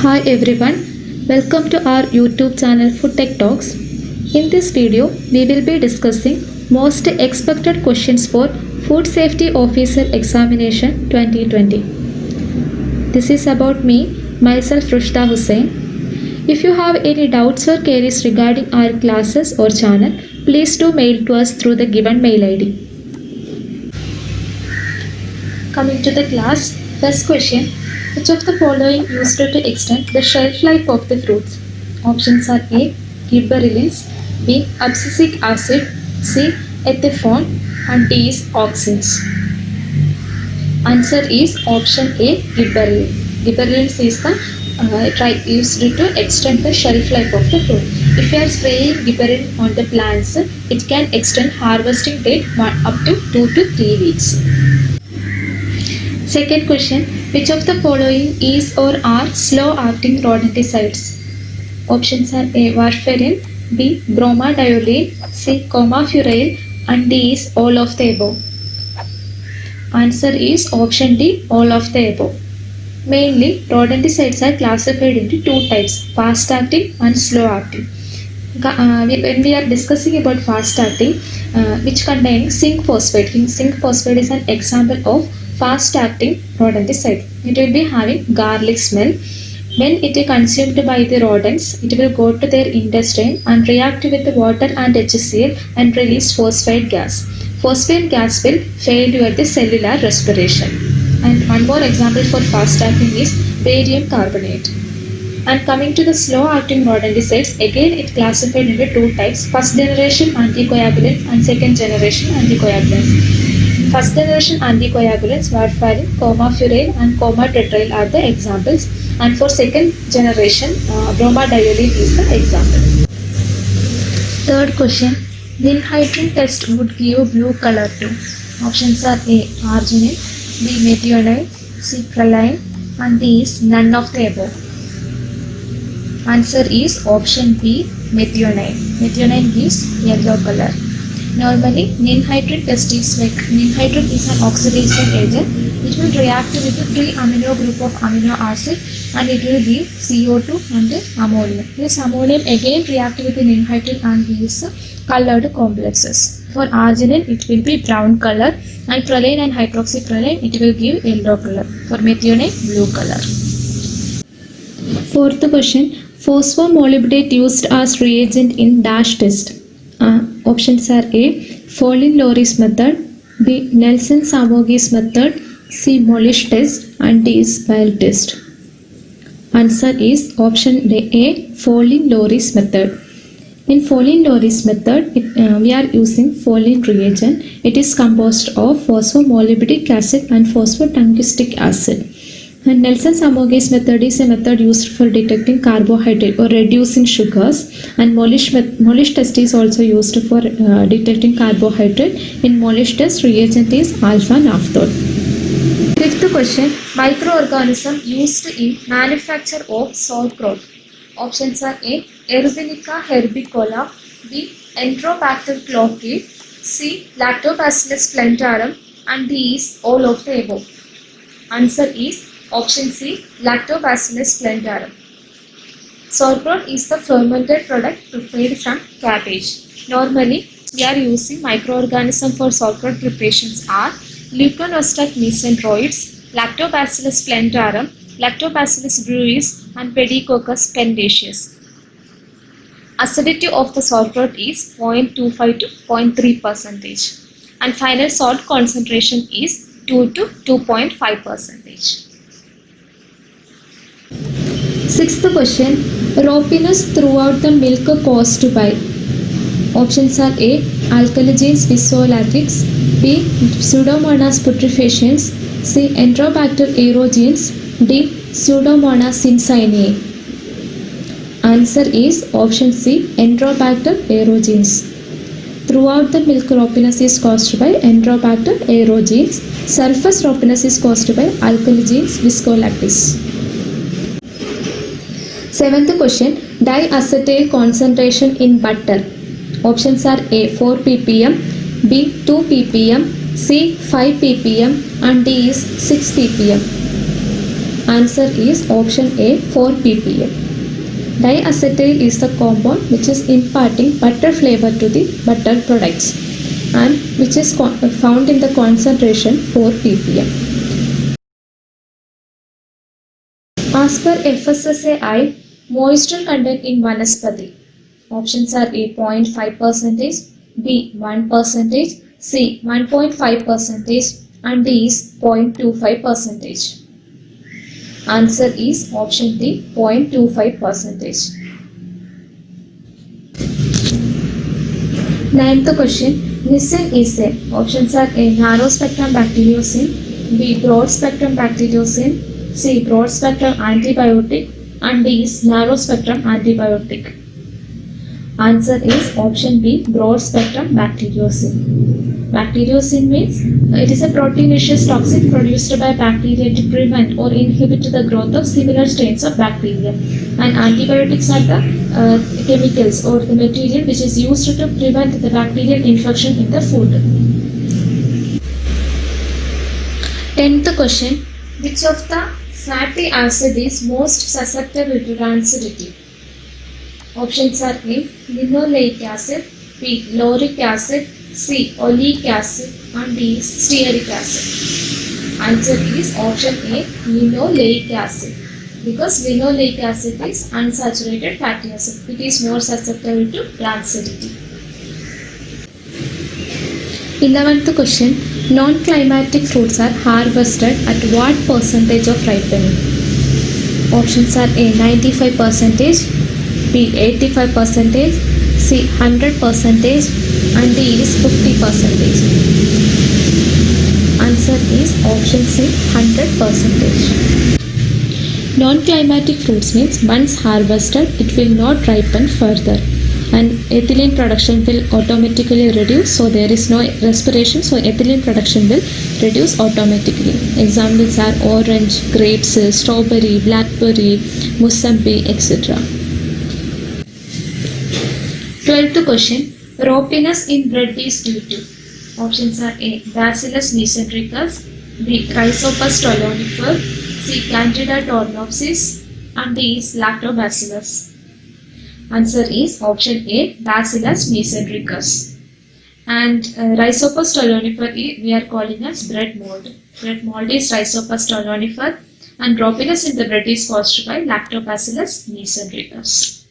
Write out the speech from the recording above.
Hi everyone, welcome to our YouTube channel Food Tech Talks. In this video, we will be discussing most expected questions for Food Safety Officer Examination 2020. This is about me, myself Rushda Hussain. If you have any doubts or queries regarding our classes or channel, please do mail to us through the given mail ID. Coming to the class, first question. Which of the following used to extend the shelf life of the fruits? Options are A. Gibberellins, B. Abscisic acid, C. Ethifone, and D is auxins. Answer is option A. Gibberellin. Gibberellins is the used to extend the shelf life of the fruit. If you are spraying gibberellin on the plants, it can extend harvesting date up to 2 to 3 weeks. Second question, which of the following is or are slow-acting rodenticides? Options are A. Warfarin, B. Bromadiolene, C. Comafuril, and D is all of the above. Answer is option D, all of the above. Mainly, rodenticides are classified into two types, fast-acting and slow-acting. When we are discussing about fast-acting, which contain zinc phosphate. Zinc phosphate is an example of fast-acting rodenticide. It will be having garlic smell. When it is consumed by the rodents, it will go to their intestine and react with the water and HCl and release phosphate gas. Phosphate gas will fail the cellular respiration. And one more example for fast-acting is barium carbonate. And coming to the slow-acting rodenticides, again it classified into two types, first generation anticoagulants and second generation anticoagulants. First generation anticoagulants, warfarin, comafuril and comatetril are the examples, and for second generation, bromadiolene is the example. Third question, ninhydrin test would give blue color to. Options are A. Arginine, B. methionine, C. praline, and D is none of the above. Answer is option B, methionine. Methionine gives yellow color. Normally, ninhydrin test is like ninhydrin is an oxidation agent. It will react with the 3 amino group of amino acid and it will give CO2 and ammonium. This ammonium again react with the ninhydrin and gives colored complexes. For arginine, it will be brown color, and praline and hydroxypraline, it will give yellow color. For methionine, blue color. Fourth question, phosphomolybdate used as reagent in dash test. Options are A. Folin-Loris method, B. Nelson-Samogis method, C. Molish test, and D is Weil test. Answer is option A. Folin-Loris method. In Folin-Loris method, we are using Folin reagent. It is composed of phosphomolybdic acid and phosphotungustic acid. And Nelson-Samogis method is a method used for detecting carbohydrate or reducing sugars, and Molish test is also used for detecting carbohydrate. In Molish test, reagent is alpha naphthol. Fifth question, microorganism used in manufacture of sauerkraut. Options are A. Erubinica herbicola, B. Enterobacter cloacae, C. Lactobacillus plantarum, and D is all of the above. Answer is option C, Lactobacillus plantarum. Sauerkraut is the fermented product prepared from cabbage. Normally, we are using microorganisms for sauerkraut preparations are Leuconostoc mesenteroids, Lactobacillus plantarum, Lactobacillus brueus, and Pediococcus pendaceus. Acidity of the sauerkraut is 0.25 to 0.3%, and final salt concentration is 2 to 2.5%. Sixth question, ropiness throughout the milk caused by. Options are A. Alkalogenes viscoelatrix, B. Pseudomonas putrefaciens, C. Enterobacter aerogenes, D. Pseudomonas cincinnati. Answer is option C. Enterobacter aerogenes. Throughout the milk, ropiness is caused by Enterobacter aerogenes. Surface ropiness is caused by Alkalogenes viscoelatrix. Seventh question, diacetyl concentration in butter. Options are A. 4 ppm, B. 2 ppm, C. 5 ppm, and D is 6 ppm. Answer is option A, 4 ppm. Diacetyl is the compound which is imparting butter flavor to the butter products and which is found in the concentration 4 ppm. As per FSSAI, moisture content in vanaspati. Options are A, 0.5%, B, 1%, C, 1.5%, and D is 0.25%. Answer is option D, 0.25%. Ninth question. Nisin is a. Options are A, narrow spectrum bacteriocin, B, broad spectrum bacteriocin, C, broad spectrum antibiotic, and D is narrow spectrum antibiotic. Answer is option B, broad spectrum bacteriocin. Bacteriocin means it is a proteinaceous toxin produced by bacteria to prevent or inhibit the growth of similar strains of bacteria. And antibiotics are the chemicals or the material which is used to prevent the bacterial infection in the food. 10th question. Which of the fatty acid is most susceptible to rancidity? Options are A, linoleic acid, B, lauric acid, C, oleic acid, and D is stearic acid. Answer is option A, linoleic acid. Because linoleic acid is unsaturated fatty acid. It is more susceptible to rancidity. 11th question. Non-climatic fruits are harvested at what percentage of ripening? Options are A, 95%, B, 85%, C, 100%, and D is 50%. Answer is option C, 100%. Non-climatic fruits means once harvested, it will not ripen further, and ethylene production will automatically reduce. So there is no respiration, so ethylene production will reduce automatically. Examples are orange, grapes, strawberry, blackberry, musambi, etc. 12th question. Ropiness in bread is due to. Options are A, Bacillus mesentericus, B, Rhizopus stolonifer, C, Candida tornopsis, and D is Lactobacillus. Answer is option A, Bacillus mesentericus. And Rhizopus stolonifer we are calling as bread mold. Bread mold is Rhizopus stolonifer, and ropiness in the bread is caused by Lactobacillus mesentericus.